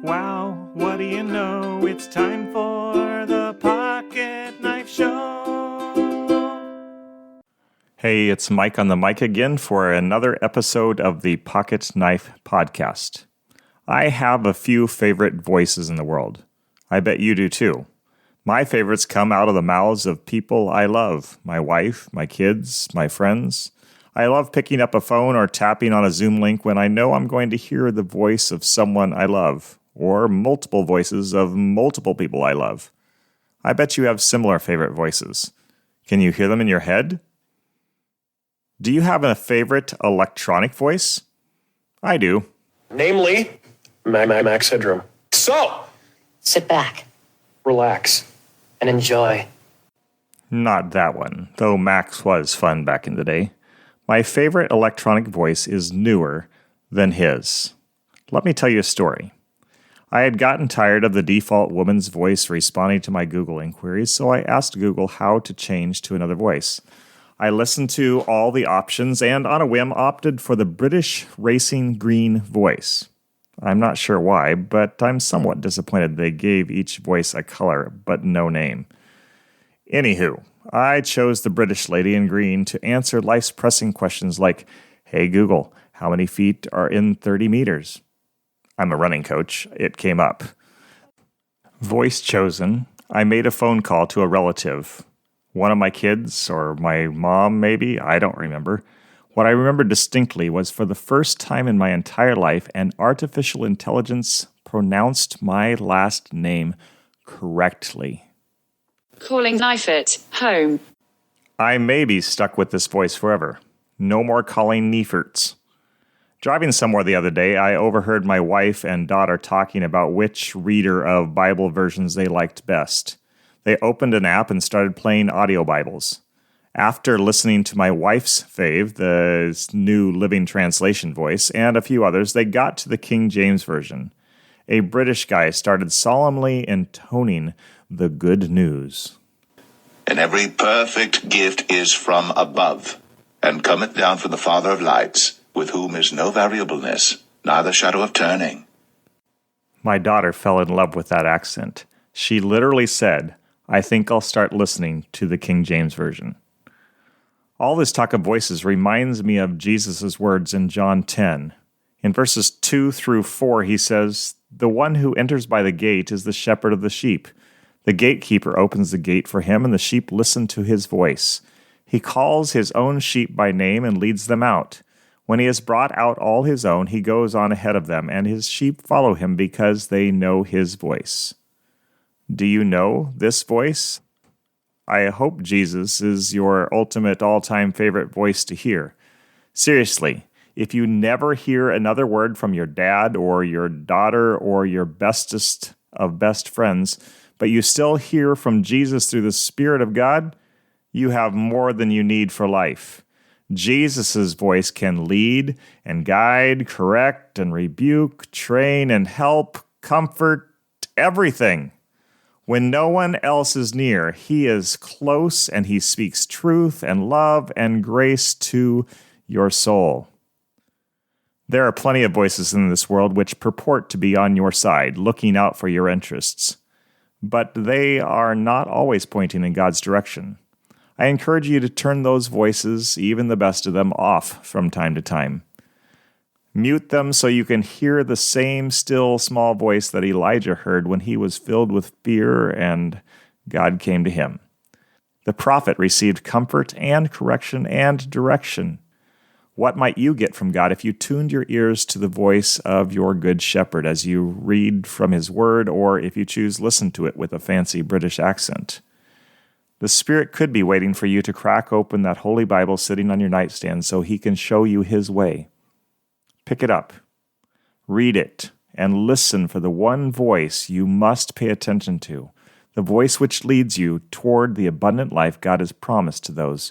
Wow, what do you know? It's time for the Pocket Knife Show. Hey, it's Mike on the mic again for another episode of the Pocket Knife Podcast. I have a few favorite voices in the world. I bet you do too. My favorites come out of the mouths of people I love. My wife, my kids, my friends. I love picking up a phone or tapping on a Zoom link when I know I'm going to hear the voice of someone I love, or multiple voices of multiple people I love. I bet you have similar favorite voices. Can you hear them in your head? Do you have a favorite electronic voice? I do. Namely, Max Headroom. So, sit back, relax, and enjoy. Not that one, though Max was fun back in the day. My favorite electronic voice is newer than his. Let me tell you a story. I had gotten tired of the default woman's voice responding to my Google inquiries, so I asked Google how to change to another voice. I listened to all the options and, on a whim, opted for the British Racing Green voice. I'm not sure why, but I'm somewhat disappointed they gave each voice a color, but no name. Anywho, I chose the British lady in green to answer life's pressing questions like, "Hey Google, how many feet are in 30 meters? I'm a running coach. It came up. Voice chosen, I made a phone call to a relative. One of my kids, or my mom maybe, I don't remember. What I remember distinctly was for the first time in my entire life, an artificial intelligence pronounced my last name correctly. Calling Knife It home. I may be stuck with this voice forever. No more calling Neferts. Driving somewhere the other day, I overheard my wife and daughter talking about which reader of Bible versions they liked best. They opened an app and started playing audio Bibles. After listening to my wife's fave, the New Living Translation voice, and a few others, they got to the King James Version. A British guy started solemnly intoning the good news. And every perfect gift is from above, and cometh down from the Father of lights, with whom is no variableness, neither shadow of turning. My daughter fell in love with that accent. She literally said, "I think I'll start listening to the King James Version." All this talk of voices reminds me of Jesus' words in John 10. In verses 2 through 4, he says, "The one who enters by the gate is the shepherd of the sheep. The gatekeeper opens the gate for him, and the sheep listen to his voice. He calls his own sheep by name and leads them out. When he has brought out all his own, he goes on ahead of them, and his sheep follow him because they know his voice." Do you know this voice? I hope Jesus is your ultimate all-time favorite voice to hear. Seriously, if you never hear another word from your dad or your daughter or your bestest of best friends, but you still hear from Jesus through the Spirit of God, you have more than you need for life. Jesus' voice can lead and guide, correct and rebuke, train and help, comfort, everything. When no one else is near, he is close and he speaks truth and love and grace to your soul. There are plenty of voices in this world which purport to be on your side, looking out for your interests. But they are not always pointing in God's direction. I encourage you to turn those voices, even the best of them, off from time to time. Mute them so you can hear the same still small voice that Elijah heard when he was filled with fear and God came to him. The prophet received comfort and correction and direction. What might you get from God if you tuned your ears to the voice of your good shepherd as you read from his word, or if you choose listen to it with a fancy British accent? The Spirit could be waiting for you to crack open that Holy Bible sitting on your nightstand so he can show you his way. Pick it up, read it, and listen for the one voice you must pay attention to, the voice which leads you toward the abundant life God has promised to those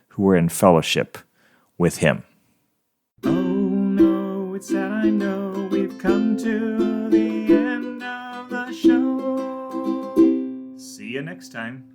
who are in fellowship with him. Oh no, it's sad, I know we've come to the end of the show. See you next time.